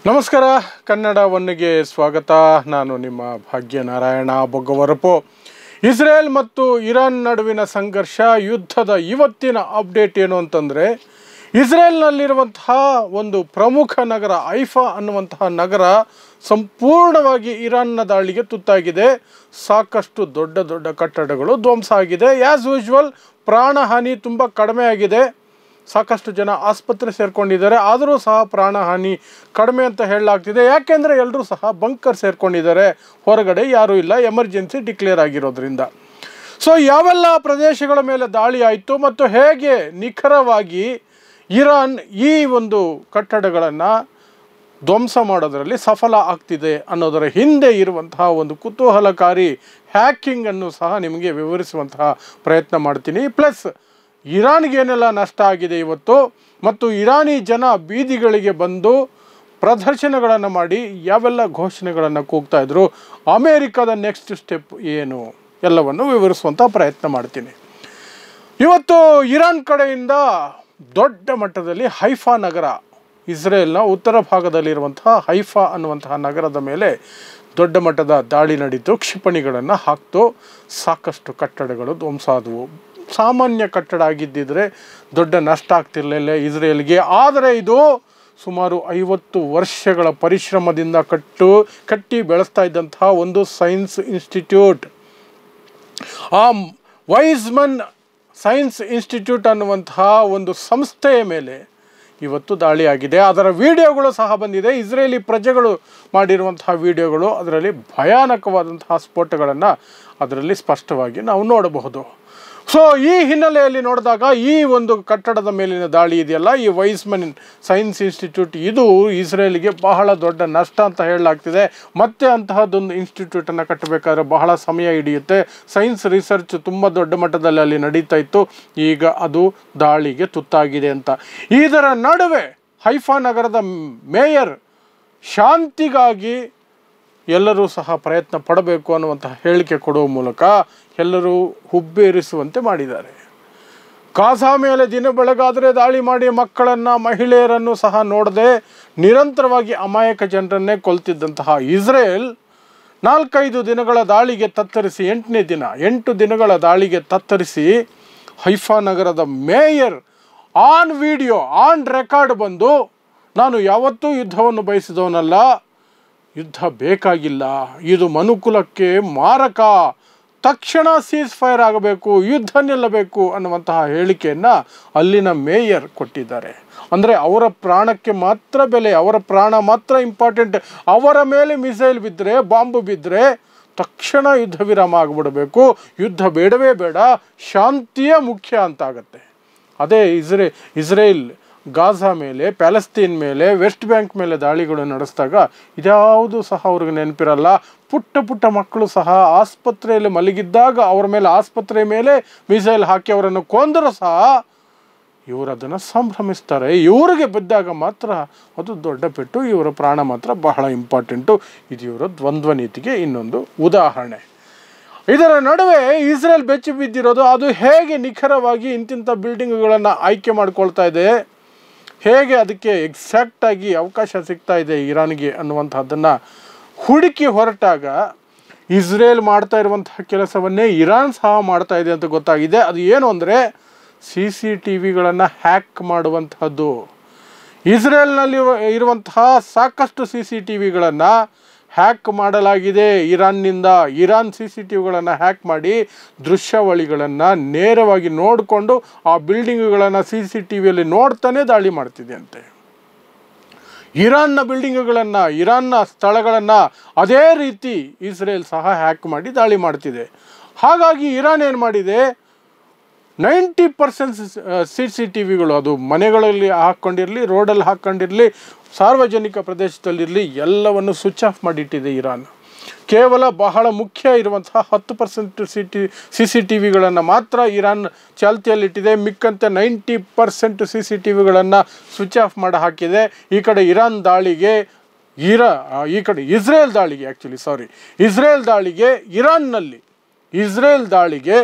ನಮಸ್ಕಾರ ಕನ್ನಡ ಒನ್ನಿಗೆ ಸ್ವಾಗತ. ನಾನು ನಿಮ್ಮ ಭಾಗ್ಯನಾರಾಯಣ ಬೊಗ್ಗವರಪು. ಇಸ್ರೇಲ್ ಮತ್ತು ಇರಾನ್ ನಡುವಿನ ಸಂಘರ್ಷ ಯುದ್ಧದ ಇವತ್ತಿನ ಅಪ್ಡೇಟ್ ಏನು ಅಂತಂದರೆ, ಇಸ್ರೇಲ್ನಲ್ಲಿರುವಂತಹ ಒಂದು ಪ್ರಮುಖ ನಗರ ಹೈಫಾ ಅನ್ನುವಂತಹ ನಗರ ಸಂಪೂರ್ಣವಾಗಿ ಇರಾನ್ನ ದಾಳಿಗೆ ತುತ್ತಾಗಿದೆ. ಸಾಕಷ್ಟು ದೊಡ್ಡ ದೊಡ್ಡ ಕಟ್ಟಡಗಳು ಧ್ವಂಸ ಆಗಿದೆ. ಆ್ಯಸ್ ಯೂಶ್ವಲ್ ಪ್ರಾಣಹಾನಿ ತುಂಬ ಕಡಿಮೆ ಆಗಿದೆ. ಸಾಕಷ್ಟು ಜನ ಆಸ್ಪತ್ರೆ ಸೇರ್ಕೊಂಡಿದ್ದಾರೆ, ಆದರೂ ಸಹ ಪ್ರಾಣಹಾನಿ ಕಡಿಮೆ ಅಂತ ಹೇಳಲಾಗ್ತಿದೆ. ಯಾಕೆಂದರೆ ಎಲ್ಲರೂ ಸಹ ಬಂಕರ್ ಸೇರ್ಕೊಂಡಿದ್ದಾರೆ, ಹೊರಗಡೆ ಯಾರೂ ಇಲ್ಲ, ಎಮರ್ಜೆನ್ಸಿ ಡಿಕ್ಲೇರ್ ಆಗಿರೋದ್ರಿಂದ. ಸೊ ಯಾವೆಲ್ಲ ಪ್ರದೇಶಗಳ ಮೇಲೆ ದಾಳಿ ಆಯಿತು ಮತ್ತು ಹೇಗೆ ನಿಖರವಾಗಿ ಇರಾನ್ ಈ ಒಂದು ಕಟ್ಟಡಗಳನ್ನು ಧ್ವಂಸ ಮಾಡೋದರಲ್ಲಿ ಸಫಲ ಆಗ್ತಿದೆ ಅನ್ನೋದರ ಹಿಂದೆ ಇರುವಂತಹ ಒಂದು ಕುತೂಹಲಕಾರಿ ಹ್ಯಾಕಿಂಗನ್ನು ಸಹ ನಿಮಗೆ ವಿವರಿಸುವಂತಹ ಪ್ರಯತ್ನ ಮಾಡ್ತೀನಿ. ಪ್ಲಸ್ ಇರಾನ್ಗೆ ಏನೆಲ್ಲ ನಷ್ಟ ಆಗಿದೆ ಇವತ್ತು, ಮತ್ತು ಇರಾನಿ ಜನ ಬೀದಿಗಳಿಗೆ ಬಂದು ಪ್ರದರ್ಶನಗಳನ್ನು ಮಾಡಿ ಯಾವೆಲ್ಲ ಘೋಷಣೆಗಳನ್ನು ಕೂಗ್ತಾ ಇದ್ರು, ಅಮೇರಿಕಾದ ನೆಕ್ಸ್ಟ್ ಸ್ಟೆಪ್ ಏನು ಎಲ್ಲವನ್ನು ವಿವರಿಸುವಂಥ ಪ್ರಯತ್ನ ಮಾಡ್ತೀನಿ. ಇವತ್ತು ಇರಾನ್ ಕಡೆಯಿಂದ ದೊಡ್ಡ ಮಟ್ಟದಲ್ಲಿ ಹೈಫಾ ನಗರ, ಇಸ್ರೇಲ್ನ ಉತ್ತರ ಭಾಗದಲ್ಲಿರುವಂತಹ ಹೈಫಾ ಅನ್ನುವಂತಹ ನಗರದ ಮೇಲೆ ದೊಡ್ಡ ಮಟ್ಟದ ದಾಳಿ ನಡೀತು. ಕ್ಷಿಪಣಿಗಳನ್ನು ಹಾಕ್ತು. ಸಾಕಷ್ಟು ಕಟ್ಟಡಗಳು ಧ್ವಂಸ ಆದವು. ಸಾಮಾನ್ಯ ಕಟ್ಟಡ ಆಗಿದ್ದಿದ್ರೆ ದೊಡ್ಡ ನಷ್ಟ ಆಗ್ತಿರಲಿಲ್ಲ ಇಸ್ರೇಲ್ಗೆ. ಆದರೆ ಇದು ಸುಮಾರು 50 ವರ್ಷಗಳ ಪರಿಶ್ರಮದಿಂದ ಕಟ್ಟಿ ಬೆಳೆಸ್ತಾ ಇದ್ದಂತಹ ಒಂದು ಸೈನ್ಸ್ ಇನ್ಸ್ಟಿಟ್ಯೂಟ್, ಆ ವೈಸ್ಮನ್ ಸೈನ್ಸ್ ಇನ್ಸ್ಟಿಟ್ಯೂಟ್ ಅನ್ನುವಂತಹ ಒಂದು ಸಂಸ್ಥೆಯ ಮೇಲೆ ಇವತ್ತು ದಾಳಿ ಆಗಿದೆ. ಅದರ ವಿಡಿಯೋಗಳು ಸಹ ಬಂದಿದೆ, ಇಸ್ರೇಲಿ ಪ್ರಜೆಗಳು ಮಾಡಿರುವಂತಹ ವಿಡಿಯೋಗಳು. ಅದರಲ್ಲಿ ಭಯಾನಕವಾದಂತಹ ಸ್ಫೋಟಗಳನ್ನು ಅದರಲ್ಲಿ ಸ್ಪಷ್ಟವಾಗಿ ನಾವು ನೋಡಬಹುದು. ಸೊ ಈ ಹಿನ್ನೆಲೆಯಲ್ಲಿ ನೋಡಿದಾಗ ಈ ಒಂದು ಕಟ್ಟಡದ ಮೇಲಿನ ದಾಳಿ ಇದೆಯಲ್ಲ, ಈ ವೈಸ್ಮನ್ ಸೈನ್ಸ್ ಇನ್ಸ್ಟಿಟ್ಯೂಟ್, ಇದು ಇಸ್ರೇಲಿಗೆ ಬಹಳ ದೊಡ್ಡ ನಷ್ಟ ಅಂತ ಹೇಳಲಾಗ್ತಿದೆ. ಮತ್ತೆ ಅಂತಹದ್ದೊಂದು ಇನ್ಸ್ಟಿಟ್ಯೂಟನ್ನು ಕಟ್ಟಬೇಕಾದ್ರೆ ಬಹಳ ಸಮಯ ಹಿಡಿಯುತ್ತೆ. ಸೈನ್ಸ್ ರಿಸರ್ಚ್ ತುಂಬ ದೊಡ್ಡ ಮಟ್ಟದಲ್ಲಿ ಅಲ್ಲಿ ನಡೀತಾ ಇತ್ತು, ಈಗ ಅದು ದಾಳಿಗೆ ತುತ್ತಾಗಿದೆ ಅಂತ. ಇದರ ನಡುವೆ ಹೈಫಾ ನಗರದ ಮೇಯರ್ ಶಾಂತಿಗಾಗಿ ಎಲ್ಲರೂ ಸಹ ಪ್ರಯತ್ನ ಪಡಬೇಕು ಅನ್ನುವಂತಹ ಹೇಳಿಕೆ ಕೊಡುವ ಮೂಲಕ ಎಲ್ಲರೂ ಹುಬ್ಬೇರಿಸುವಂತೆ ಮಾಡಿದ್ದಾರೆ. ಗಾಜಾ ಮೇಲೆ ದಿನ ಬೆಳಗಾದರೆ ದಾಳಿ ಮಾಡಿ ಮಕ್ಕಳನ್ನು, ಮಹಿಳೆಯರನ್ನು ಸಹ ನೋಡದೆ ನಿರಂತರವಾಗಿ ಅಮಾಯಕ ಜನರನ್ನೇ ಕೊಲ್ತಿದ್ದಂತಹ ಇಸ್ರೇಲ್ 4-5 ದಿನಗಳ ದಾಳಿಗೆ ತತ್ತರಿಸಿ 8 ದಿನಗಳ ದಾಳಿಗೆ ತತ್ತರಿಸಿ ಹೈಫಾ ನಗರದ mayor on video, on record ಬಂದು, ನಾನು ಯಾವತ್ತೂ ಯುದ್ಧವನ್ನು ಬಯಸಿದವನಲ್ಲ, ಯುದ್ಧ ಬೇಕಾಗಿಲ್ಲ, ಇದು ಮನುಕುಲಕ್ಕೆ ಮಾರಕ, ತಕ್ಷಣ ಸೀಸ್ ಫೈರ್ ಆಗಬೇಕು, ಯುದ್ಧ ನಿಲ್ಲಬೇಕು ಅನ್ನುವಂತಹ ಹೇಳಿಕೆಯನ್ನು ಅಲ್ಲಿನ ಮೇಯರ್ ಕೊಟ್ಟಿದ್ದಾರೆ. ಅಂದರೆ ಅವರ ಪ್ರಾಣಕ್ಕೆ ಮಾತ್ರ ಬೆಲೆ, ಅವರ ಪ್ರಾಣ ಮಾತ್ರ ಇಂಪಾರ್ಟೆಂಟ್. ಅವರ ಮೇಲೆ ಮಿಸೈಲ್ ಬಿದ್ದರೆ, ಬಾಂಬು ಬಿದ್ದರೆ ತಕ್ಷಣ ಯುದ್ಧ ವಿರಾಮ ಆಗಿಬಿಡಬೇಕು, ಯುದ್ಧ ಬೇಡವೇ ಬೇಡ, ಶಾಂತಿಯೇ ಮುಖ್ಯ ಅಂತಾಗತ್ತೆ. ಅದೇ ಇಸ್ರೇಲ್ ಗಾಜಾ ಮೇಲೆ, ಪ್ಯಾಲೆಸ್ತೀನ್ ಮೇಲೆ, ವೆಸ್ಟ್ ಬ್ಯಾಂಕ್ ಮೇಲೆ ದಾಳಿಗಳು ನಡೆಸಿದಾಗ ಇದ್ಯಾವುದು ಸಹ ಅವ್ರಿಗೆ ನೆನಪಿರಲ್ಲ. ಪುಟ್ಟ ಮಕ್ಕಳು ಸಹ ಆಸ್ಪತ್ರೆಯಲ್ಲಿ ಮಲಗಿದ್ದಾಗ ಅವರ ಮೇಲೆ, ಆಸ್ಪತ್ರೆ ಮೇಲೆ ಮಿಸೈಲ್ ಹಾಕಿ ಅವರನ್ನು ಕೊಂದರೂ ಸಹ ಇವರು ಅದನ್ನು ಸಂಭ್ರಮಿಸ್ತಾರೆ. ಇವರಿಗೆ ಬಿದ್ದಾಗ ಮಾತ್ರ ಅದು ದೊಡ್ಡ ಪೆಟ್ಟು, ಇವರ ಪ್ರಾಣ ಮಾತ್ರ ಬಹಳ ಇಂಪಾರ್ಟೆಂಟು. ಇದು ಇವರ ದ್ವಂದ್ವ ನೀತಿಗೆ ಇನ್ನೊಂದು ಉದಾಹರಣೆ. ಇದರ ನಡುವೆ ಇಸ್ರೇಲ್ ಬೆಚ್ಚಿ ಬಿದ್ದಿರೋದು, ಅದು ಹೇಗೆ ನಿಖರವಾಗಿ ಇಂತಿಂಥ ಬಿಲ್ಡಿಂಗ್ಗಳನ್ನು ಆಯ್ಕೆ ಮಾಡ್ಕೊಳ್ತಾ ಇದೆ, ಹೇಗೆ ಅದಕ್ಕೆ ಎಕ್ಸಾಕ್ಟಾಗಿ ಅವಕಾಶ ಸಿಗ್ತಾ ಇದೆ ಇರಾನ್ಗೆ ಅನ್ನುವಂಥದ್ದನ್ನು ಹುಡುಕಿ ಹೊರಟಾಗ ಇಸ್ರೇಲ್ ಮಾಡ್ತಾ ಇರುವಂತಹ ಕೆಲಸವನ್ನೇ ಇರಾನ್ ಸಹ ಮಾಡ್ತಾ ಇದೆ ಅಂತ ಗೊತ್ತಾಗಿದೆ. ಅದು ಏನು ಅಂದರೆ CCTVಗಳನ್ನು ಹ್ಯಾಕ್ ಮಾಡುವಂತಹದ್ದು. ಇಸ್ರೇಲ್ನಲ್ಲಿ ಇರುವಂತಹ ಸಾಕಷ್ಟು CCTVಗಳನ್ನು ಹ್ಯಾಕ್ ಮಾಡಲಾಗಿದೆ ಇರಾನ್ನಿಂದ. ಇರಾನ್ CCTVಗಳನ್ನು ಹ್ಯಾಕ್ ಮಾಡಿ ದೃಶ್ಯಾವಳಿಗಳನ್ನು ನೇರವಾಗಿ ನೋಡಿಕೊಂಡು ಆ ಬಿಲ್ಡಿಂಗ್ಗಳನ್ನು CCTVಯಲ್ಲಿ ನೋಡ್ತಾನೆ ದಾಳಿ ಮಾಡ್ತಿದೆ ಅಂತೆ. ಇರಾನ್ನ ಬಿಲ್ಡಿಂಗ್ಗಳನ್ನು, ಇರಾನ್ನ ಸ್ಥಳಗಳನ್ನು ಅದೇ ರೀತಿ ಇಸ್ರೇಲ್ ಸಹ ಹ್ಯಾಕ್ ಮಾಡಿ ದಾಳಿ ಮಾಡ್ತಿದೆ. ಹಾಗಾಗಿ ಇರಾನ್ ಏನು ಮಾಡಿದೆ, 90% CCTVಗಳು, ಅದು ಮನೆಗಳಲ್ಲಿ ಹಾಕ್ಕೊಂಡಿರಲಿ, ರೋಡಲ್ಲಿ ಹಾಕ್ಕೊಂಡಿರಲಿ, ಸಾರ್ವಜನಿಕ ಪ್ರದೇಶದಲ್ಲಿರಲಿ, ಎಲ್ಲವನ್ನು ಸ್ವಿಚ್ ಆಫ್ ಮಾಡಿಟ್ಟಿದೆ ಇರಾನ್. ಕೇವಲ ಬಹಳ ಮುಖ್ಯ ಇರುವಂತಹ 10% CCTVಗಳನ್ನು ಮಾತ್ರ ಇರಾನ್ ಚಾಲ್ತಿಯಲ್ಲಿಟ್ಟಿದೆ. ಮಿಕ್ಕಂತೆ 90% CCTVಗಳನ್ನು ಸ್ವಿಚ್ ಆಫ್ ಮಾಡಿ ಹಾಕಿದೆ. ಈ ಕಡೆ ಇರಾನ್ ದಾಳಿಗೆ ಈ ಕಡೆ ಇಸ್ರೇಲ್ ದಾಳಿಗೆ ಇಸ್ರೇಲ್ ದಾಳಿಗೆ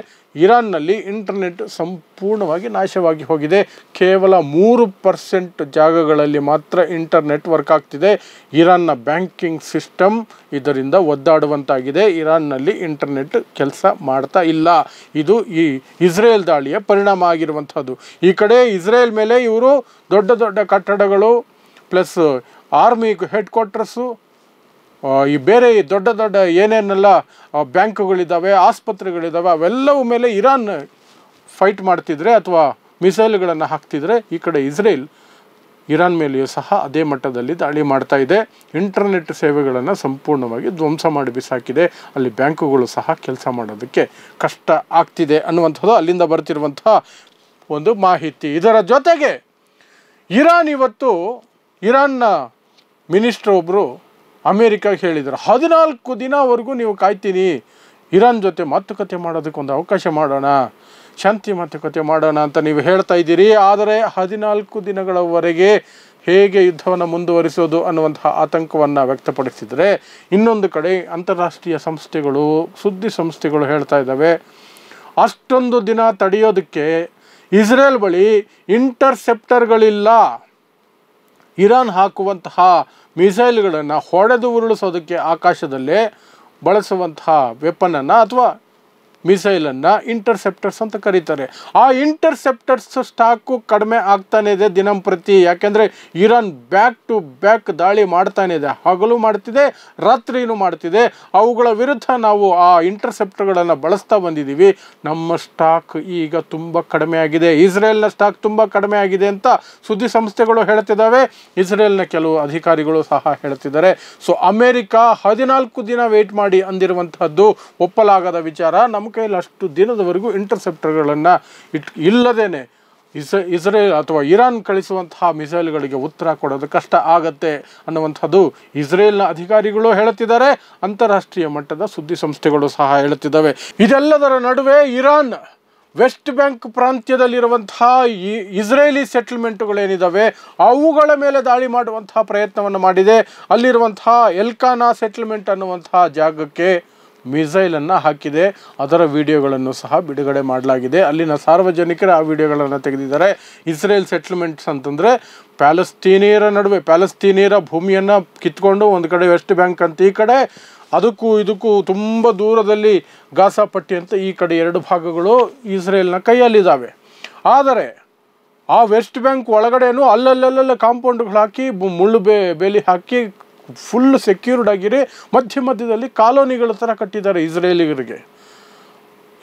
ಇರಾನ್ನಲ್ಲಿ ಇಂಟರ್ನೆಟ್ ಸಂಪೂರ್ಣವಾಗಿ ನಾಶವಾಗಿ ಹೋಗಿದೆ. ಕೇವಲ 3% ಜಾಗಗಳಲ್ಲಿ ಮಾತ್ರ ಇಂಟರ್ನೆಟ್ ವರ್ಕ್ ಆಗ್ತಿದೆ. ಇರಾನ್ನ ಬ್ಯಾಂಕಿಂಗ್ ಸಿಸ್ಟಮ್ ಇದರಿಂದ ಒದ್ದಾಡುವಂತಾಗಿದೆ. ಇರಾನ್ನಲ್ಲಿ ಇಂಟರ್ನೆಟ್ ಕೆಲಸ ಮಾಡ್ತಾ ಇಲ್ಲ. ಇದು ಈ ಇಸ್ರೇಲ್ ದಾಳಿಯ ಪರಿಣಾಮ ಆಗಿರುವಂಥದ್ದು. ಈ ಕಡೆ ಇಸ್ರೇಲ್ ಮೇಲೆ ಇವರು ದೊಡ್ಡ ದೊಡ್ಡ ಕಟ್ಟಡಗಳು ಪ್ಲಸ್ ಆರ್ಮಿ ಹೆಡ್ ಕ್ವಾರ್ಟರ್ಸು, ಈ ಬೇರೆ ದೊಡ್ಡ ದೊಡ್ಡ ಏನೇನೆಲ್ಲ ಬ್ಯಾಂಕುಗಳಿದ್ದಾವೆ, ಆಸ್ಪತ್ರೆಗಳಿದ್ದಾವೆ, ಅವೆಲ್ಲವೂ ಮೇಲೆ ಇರಾನ್ ಫೈಟ್ ಮಾಡ್ತಿದ್ರೆ ಅಥವಾ ಮಿಸೈಲ್ಗಳನ್ನು ಹಾಕ್ತಿದ್ರೆ, ಈ ಕಡೆ ಇಸ್ರೇಲ್ ಇರಾನ್ ಮೇಲೆಯೂ ಸಹ ಅದೇ ಮಟ್ಟದಲ್ಲಿ ದಾಳಿ ಮಾಡ್ತಾ ಇದೆ. ಇಂಟರ್ನೆಟ್ ಸೇವೆಗಳನ್ನು ಸಂಪೂರ್ಣವಾಗಿ ಧ್ವಂಸ ಮಾಡಿ ಬಿಸಾಕಿದೆ. ಅಲ್ಲಿ ಬ್ಯಾಂಕುಗಳು ಸಹ ಕೆಲಸ ಮಾಡೋದಕ್ಕೆ ಕಷ್ಟ ಆಗ್ತಿದೆ ಅನ್ನುವಂಥದ್ದು ಅಲ್ಲಿಂದ ಬರ್ತಿರುವಂಥ ಒಂದು ಮಾಹಿತಿ. ಇದರ ಜೊತೆಗೆ ಇರಾನ್ನ ಮಿನಿಸ್ಟರ್ ಒಬ್ಬರು ಅಮೇರಿಕಾಗೆ ಹೇಳಿದರು, 14 ದಿನವರೆಗೂ ನೀವು ಕಾಯ್ತೀನಿ, ಇರಾನ್ ಜೊತೆ ಮಾತುಕತೆ ಮಾಡೋದಕ್ಕೆ ಒಂದು ಅವಕಾಶ ಮಾಡೋಣ, ಶಾಂತಿ ಮಾತುಕತೆ ಮಾಡೋಣ ಅಂತ ನೀವು ಹೇಳ್ತಾ ಇದ್ದೀರಿ. ಆದರೆ 14 ದಿನಗಳವರೆಗೆ ಹೇಗೆ ಯುದ್ಧವನ್ನು ಮುಂದುವರಿಸೋದು ಅನ್ನುವಂತಹ ಆತಂಕವನ್ನು ವ್ಯಕ್ತಪಡಿಸಿದರೆ, ಇನ್ನೊಂದು ಕಡೆ ಅಂತಾರಾಷ್ಟ್ರೀಯ ಸಂಸ್ಥೆಗಳು, ಸುದ್ದಿ ಸಂಸ್ಥೆಗಳು ಹೇಳ್ತಾ ಇದ್ದಾವೆ, ಅಷ್ಟೊಂದು ದಿನ ತಡೆಯೋದಕ್ಕೆ ಇಸ್ರೇಲ್ ಬಳಿ ಇಂಟರ್ಸೆಪ್ಟರ್ಗಳಿಲ್ಲ. ಇರಾನ್ ಹಾಕುವಂತಹ ಮಿಸೈಲ್ಗಳನ್ನು ಹೊಡೆದು ಉರುಳಿಸೋದಕ್ಕೆ ಆಕಾಶದಲ್ಲೇ ಬಳಸುವಂತಹ ವೆಪನನ್ನು ಅಥವಾ ಮಿಸೈಲನ್ನು ಇಂಟರ್ಸೆಪ್ಟರ್ಸ್ ಅಂತ ಕರೀತಾರೆ. ಆ ಇಂಟರ್ಸೆಪ್ಟರ್ಸ್ ಸ್ಟಾಕು ಕಡಿಮೆ ಆಗ್ತಾನೆ ಇದೆ ದಿನಂಪ್ರತಿ. ಯಾಕೆಂದರೆ ಇರಾನ್ ಬ್ಯಾಕ್ ಟು ಬ್ಯಾಕ್ ದಾಳಿ ಮಾಡ್ತಾನೆ ಇದೆ, ಹಗಲು ಮಾಡ್ತಿದೆ, ರಾತ್ರಿನೂ ಮಾಡ್ತಿದೆ. ಅವುಗಳ ವಿರುದ್ಧ ನಾವು ಆ ಇಂಟರ್ಸೆಪ್ಟರ್ಗಳನ್ನು ಬಳಸ್ತಾ ಬಂದಿದ್ದೀವಿ. ನಮ್ಮ ಸ್ಟಾಕ್ ಈಗ ತುಂಬ ಕಡಿಮೆ ಆಗಿದೆ, ಇಸ್ರೇಲ್ನ ಸ್ಟಾಕ್ ತುಂಬ ಕಡಿಮೆ ಆಗಿದೆ ಅಂತ ಸುದ್ದಿ ಸಂಸ್ಥೆಗಳು ಹೇಳ್ತಿದ್ದಾವೆ. ಇಸ್ರೇಲ್ನ ಕೆಲವು ಅಧಿಕಾರಿಗಳು ಸಹ ಹೇಳ್ತಿದ್ದಾರೆ. ಸೊ ಅಮೇರಿಕ 14 ದಿನ ವೆಯ್ಟ್ ಮಾಡಿ ಅಂದಿರುವಂತಹದ್ದು ಒಪ್ಪಲಾಗದ ವಿಚಾರ. ನಮ್ಮ ಕೈಯಲ್ಲಿ ಅಷ್ಟು ದಿನದವರೆಗೂ ಇಂಟರ್ಸೆಪ್ಟರ್ಗಳನ್ನು ಇಲ್ಲದೇನೆ ಇಸ್ರೇಲ್ ಅಥವಾ ಇರಾನ್ ಕಳಿಸುವಂತಹ ಮಿಸೈಲ್ಗಳಿಗೆ ಉತ್ತರ ಕೊಡೋದು ಕಷ್ಟ ಆಗತ್ತೆ ಅನ್ನುವಂಥದ್ದು ಇಸ್ರೇಲ್ನ ಅಧಿಕಾರಿಗಳು ಹೇಳುತ್ತಿದ್ದಾರೆ. ಅಂತಾರಾಷ್ಟ್ರೀಯ ಮಟ್ಟದ ಸುದ್ದಿ ಸಂಸ್ಥೆಗಳು ಸಹ ಹೇಳುತ್ತಿದ್ದಾವೆ. ಇದೆಲ್ಲದರ ನಡುವೆ ಇರಾನ್ ವೆಸ್ಟ್ ಬ್ಯಾಂಕ್ ಪ್ರಾಂತ್ಯದಲ್ಲಿರುವಂತಹ ಇಸ್ರೇಲಿ ಸೆಟಲ್ಮೆಂಟ್ಗಳೇನಿದ್ದಾವೆ ಅವುಗಳ ಮೇಲೆ ದಾಳಿ ಮಾಡುವಂತಹ ಪ್ರಯತ್ನವನ್ನು ಮಾಡಿದೆ. ಅಲ್ಲಿರುವಂತಹ ಎಲ್ಕಾನಾ ಸೆಟಲ್ಮೆಂಟ್ ಅನ್ನುವಂತಹ ಜಾಗಕ್ಕೆ ಮಿಸೈಲನ್ನು ಹಾಕಿದೆ. ಅದರ ವಿಡಿಯೋಗಳನ್ನು ಸಹ ಬಿಡುಗಡೆ ಮಾಡಲಾಗಿದೆ. ಅಲ್ಲಿನ ಸಾರ್ವಜನಿಕರು ಆ ವಿಡಿಯೋಗಳನ್ನು ತೆಗೆದಿದ್ದಾರೆ. ಇಸ್ರೇಲ್ ಸೆಟಲ್ಮೆಂಟ್ಸ್ ಅಂತಂದರೆ ಪ್ಯಾಲೆಸ್ತೀನಿಯರ ನಡುವೆ, ಪ್ಯಾಲೆಸ್ತೀನಿಯರ ಭೂಮಿಯನ್ನು ಕಿತ್ಕೊಂಡು ಒಂದು ಕಡೆ ವೆಸ್ಟ್ ಬ್ಯಾಂಕ್ ಅಂತ ಈ ಕಡೆ, ಅದಕ್ಕೂ ಇದಕ್ಕೂ ತುಂಬ ದೂರದಲ್ಲಿ ಗಾಸಾ ಪಟ್ಟಿ ಅಂತ ಈ ಕಡೆ 2 ಭಾಗಗಳು ಇಸ್ರೇಲ್ನ ಕೈಯಲ್ಲಿದ್ದಾವೆ. ಆದರೆ ಆ ವೆಸ್ಟ್ ಬ್ಯಾಂಕ್ ಒಳಗಡೆನೂ ಅಲ್ಲಲ್ಲೆಲ್ಲ ಕಾಂಪೌಂಡ್ಗಳು ಹಾಕಿ ಮುಳ್ಳು ಬೇಲಿ ಹಾಕಿ ಫುಲ್ ಸೆಕ್ಯೂರ್ಡ್ ಆಗಿರಿ ಮಧ್ಯದಲ್ಲಿ ಕಾಲೋನಿಗಳ ಥರ ಕಟ್ಟಿದ್ದಾರೆ ಇಸ್ರೇಲಿಗರಿಗೆ.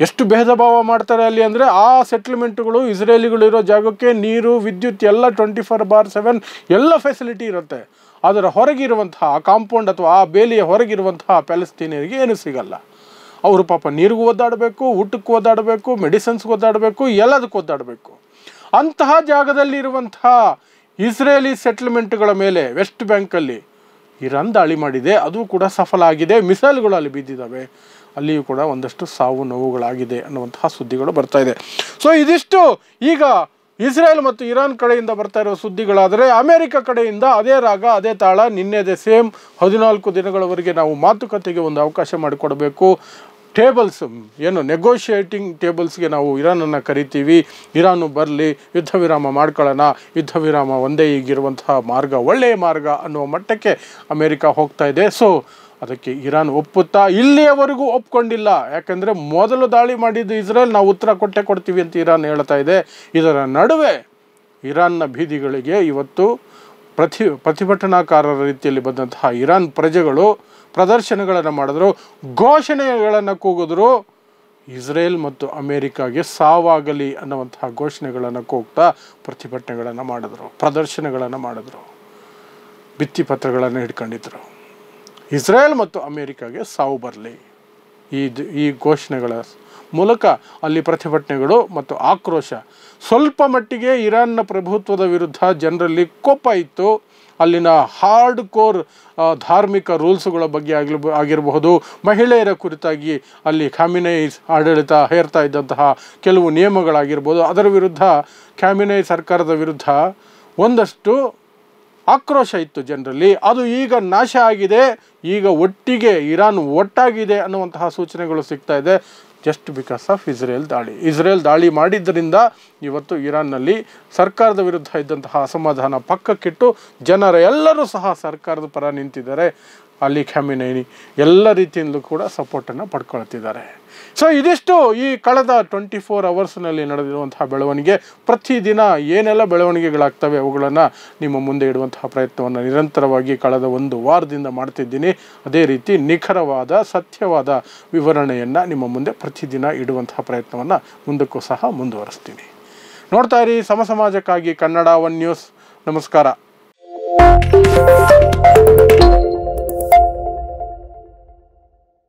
ಎಷ್ಟು ಭೇದ ಭಾವ ಮಾಡ್ತಾರೆ ಅಲ್ಲಿ ಅಂದರೆ, ಆ ಸೆಟ್ಲ್ಮೆಂಟ್ಗಳು ಇಸ್ರೇಲಿಗಳಿರೋ ಜಾಗಕ್ಕೆ ನೀರು, ವಿದ್ಯುತ್ ಎಲ್ಲ 24/7 ಎಲ್ಲ ಫೆಸಿಲಿಟಿ ಇರುತ್ತೆ. ಅದರ ಹೊರಗಿರುವಂತಹ ಕಾಂಪೌಂಡ್ ಅಥವಾ ಆ ಬೇಲಿಯ ಹೊರಗಿರುವಂತಹ ಪ್ಯಾಲೆಸ್ತೀನಿಯರಿಗೆ ಏನೂ ಸಿಗಲ್ಲ. ಅವರು ಪಾಪ ನೀರಿಗೂ ಒದ್ದಾಡಬೇಕು, ಊಟಕ್ಕೂ ಒದ್ದಾಡಬೇಕು, ಮೆಡಿಸಿನ್ಸ್ಗೂ ಒದ್ದಾಡಬೇಕು, ಎಲ್ಲದಕ್ಕೂ ಒದ್ದಾಡಬೇಕು. ಅಂತಹ ಜಾಗದಲ್ಲಿರುವಂತಹ ಇಸ್ರೇಲಿ ಸೆಟ್ಲ್ಮೆಂಟ್ಗಳ ಮೇಲೆ ವೆಸ್ಟ್ ಬ್ಯಾಂಕಲ್ಲಿ ಇರಾನ್ ದಾಳಿ ಮಾಡಿದೆ. ಅದು ಕೂಡ ಸಫಲ ಆಗಿದೆ. ಮಿಸೈಲ್ಗಳು ಅಲ್ಲಿ ಬಿದ್ದಿದ್ದಾವೆ. ಅಲ್ಲಿಯೂ ಕೂಡ ಒಂದಷ್ಟು ಸಾವು ನೋವುಗಳಾಗಿದೆ ಅನ್ನುವಂತಹ ಸುದ್ದಿಗಳು ಬರ್ತಾ ಇದೆ. ಸೊ ಇದಿಷ್ಟು ಈಗ ಇಸ್ರೇಲ್ ಮತ್ತು ಇರಾನ್ ಕಡೆಯಿಂದ ಬರ್ತಾ ಇರೋ ಸುದ್ದಿಗಳಾದರೆ, ಅಮೇರಿಕ ಕಡೆಯಿಂದ ಅದೇ ರಾಗ ಅದೇ ತಾಳ, ನಿನ್ನೆದೇ ಸೇಮ್ 14 ದಿನಗಳವರೆಗೆ ನಾವು ಮಾತುಕತೆಗೆ ಒಂದು ಅವಕಾಶ ಮಾಡಿಕೊಡಬೇಕು. ಟೇಬಲ್ಸ್ ಏನು ನೆಗೋಷಿಯೇಟಿಂಗ್ ಟೇಬಲ್ಸ್ಗೆ ನಾವು ಇರಾನನ್ನು ಕರಿತೀವಿ, ಇರಾನು ಬರಲಿ, ಯುದ್ಧ ವಿರಾಮ ಮಾಡ್ಕೊಳ್ಳೋಣ, ಯುದ್ಧ ವಿರಾಮ ಒಂದೇ ಈಗಿರುವಂತಹ ಮಾರ್ಗ ಒಳ್ಳೆಯ ಮಾರ್ಗ ಅನ್ನುವ ಮಟ್ಟಕ್ಕೆ ಅಮೇರಿಕ ಹೋಗ್ತಾ ಇದೆ. ಸೊ ಅದಕ್ಕೆ ಇರಾನ್ ಒಪ್ಪುತ್ತಾ? ಇಲ್ಲಿಯವರೆಗೂ ಒಪ್ಕೊಂಡಿಲ್ಲ. ಯಾಕಂದರೆ ಮೊದಲು ದಾಳಿ ಮಾಡಿದ್ದು ಇಸ್ರೇಲ್, ನಾವು ಉತ್ತರ ಕೊಡ್ತೀವಿ ಅಂತ ಇರಾನ್ ಹೇಳ್ತಾ ಇದೆ. ಇದರ ನಡುವೆ ಇರಾನ್ನ ಬೀದಿಗಳಿಗೆ ಇವತ್ತು ಪ್ರತಿಭಟನಾಕಾರರ ರೀತಿಯಲ್ಲಿ ಬಂದಂತಹ ಇರಾನ್ ಪ್ರಜೆಗಳು ಪ್ರದರ್ಶನಗಳನ್ನು ಮಾಡಿದ್ರು, ಘೋಷಣೆಗಳನ್ನು ಕೂಗಿದ್ರು. ಇಸ್ರೇಲ್ ಮತ್ತು ಅಮೇರಿಕಾಗೆ ಸಾವಾಗಲಿ ಅನ್ನುವಂತಹ ಘೋಷಣೆಗಳನ್ನು ಕೂಗ್ತಾ ಪ್ರತಿಭಟನೆಗಳನ್ನು ಮಾಡಿದ್ರು, ಪ್ರದರ್ಶನಗಳನ್ನು ಮಾಡಿದ್ರು, ಭಿತ್ತಿಪತ್ರಗಳನ್ನು ಹಿಡ್ಕೊಂಡಿದ್ರು. ಇಸ್ರೇಲ್ ಮತ್ತು ಅಮೇರಿಕಾಗೆ ಸಾವು ಬರಲಿ ಈ ಘೋಷಣೆಗಳ ಮೂಲಕ ಅಲ್ಲಿ ಪ್ರತಿಭಟನೆಗಳು ಮತ್ತು ಆಕ್ರೋಶ. ಸ್ವಲ್ಪ ಮಟ್ಟಿಗೆ ಇರಾನ್ನ ಪ್ರಭುತ್ವದ ವಿರುದ್ಧ ಜನರಲ್ಲಿ ಕೋಪ ಇತ್ತು. ಅಲ್ಲಿನ ಹಾರ್ಡ್ ಕೋರ್ ಧಾರ್ಮಿಕ ರೂಲ್ಸ್ಗಳ ಬಗ್ಗೆ ಆಗಿರಬಹುದು, ಮಹಿಳೆಯರ ಕುರಿತಾಗಿ ಅಲ್ಲಿ ಖಾಮಿನೈ ಆಡಳಿತ ಹೇರ್ತಾ ಇದ್ದಂತಹ ಕೆಲವು ನಿಯಮಗಳಾಗಿರ್ಬೋದು, ಅದರ ವಿರುದ್ಧ ಖಾಮಿನೈ ಸರ್ಕಾರದ ವಿರುದ್ಧ ಒಂದಷ್ಟು ಆಕ್ರೋಶ ಇತ್ತು ಜನರಲ್ಲಿ. ಅದು ಈಗ ನಾಶ ಆಗಿದೆ. ಈಗ ಒಟ್ಟಿಗೆ ಇರಾನ್ ಒಟ್ಟಾಗಿದೆ ಅನ್ನುವಂತಹ ಸೂಚನೆಗಳು ಸಿಗ್ತಾ ಇದೆ. ಜಸ್ಟ್ ಬಿಕಾಸ್ ಆಫ್ ಇಸ್ರೇಲ್ ದಾಳಿ ಮಾಡಿದ್ದರಿಂದ ಇವತ್ತು ಇರಾನ್ನಲ್ಲಿ ಸರ್ಕಾರದ ವಿರುದ್ಧ ಇದ್ದಂತಹ ಅಸಮಾಧಾನ ಪಕ್ಕಕ್ಕಿಟ್ಟು ಎಲ್ಲರೂ ಸಹ ಸರ್ಕಾರದ ಪರ ನಿಂತಿದ್ದಾರೆ. ಅಲಿ ಖಾಮಿನೈ ಎಲ್ಲ ರೀತಿಯಿಂದಲೂ ಕೂಡ ಸಪೋರ್ಟನ್ನು ಪಡ್ಕೊಳ್ತಿದ್ದಾರೆ. ಸೊ ಇದಿಷ್ಟು ಈ ಕಳೆದ 24 ಅವರ್ಸ್ನಲ್ಲಿ ನಡೆದಿರುವಂತಹ ಬೆಳವಣಿಗೆ. ಪ್ರತಿದಿನ ಏನೆಲ್ಲ ಬೆಳವಣಿಗೆಗಳಾಗ್ತವೆ ಅವುಗಳನ್ನು ನಿಮ್ಮ ಮುಂದೆ ಇಡುವಂತಹ ಪ್ರಯತ್ನವನ್ನು ನಿರಂತರವಾಗಿ ಕಳೆದ 1 ವಾರದಿಂದ ಮಾಡ್ತಿದ್ದೀನಿ. ಅದೇ ರೀತಿ ನಿಖರವಾದ ಸತ್ಯವಾದ ವಿವರಣೆಯನ್ನು ನಿಮ್ಮ ಮುಂದೆ ಪ್ರತಿದಿನ ಇಡುವಂತಹ ಪ್ರಯತ್ನವನ್ನು ಮುಂದಕ್ಕೂ ಸಹ ಮುಂದುವರಿಸ್ತೀನಿ. ನೋಡ್ತಾ ಇರಿ ಸಮಾಜಕ್ಕಾಗಿ ಕನ್ನಡ 1 ನ್ಯೂಸ್. ನಮಸ್ಕಾರ.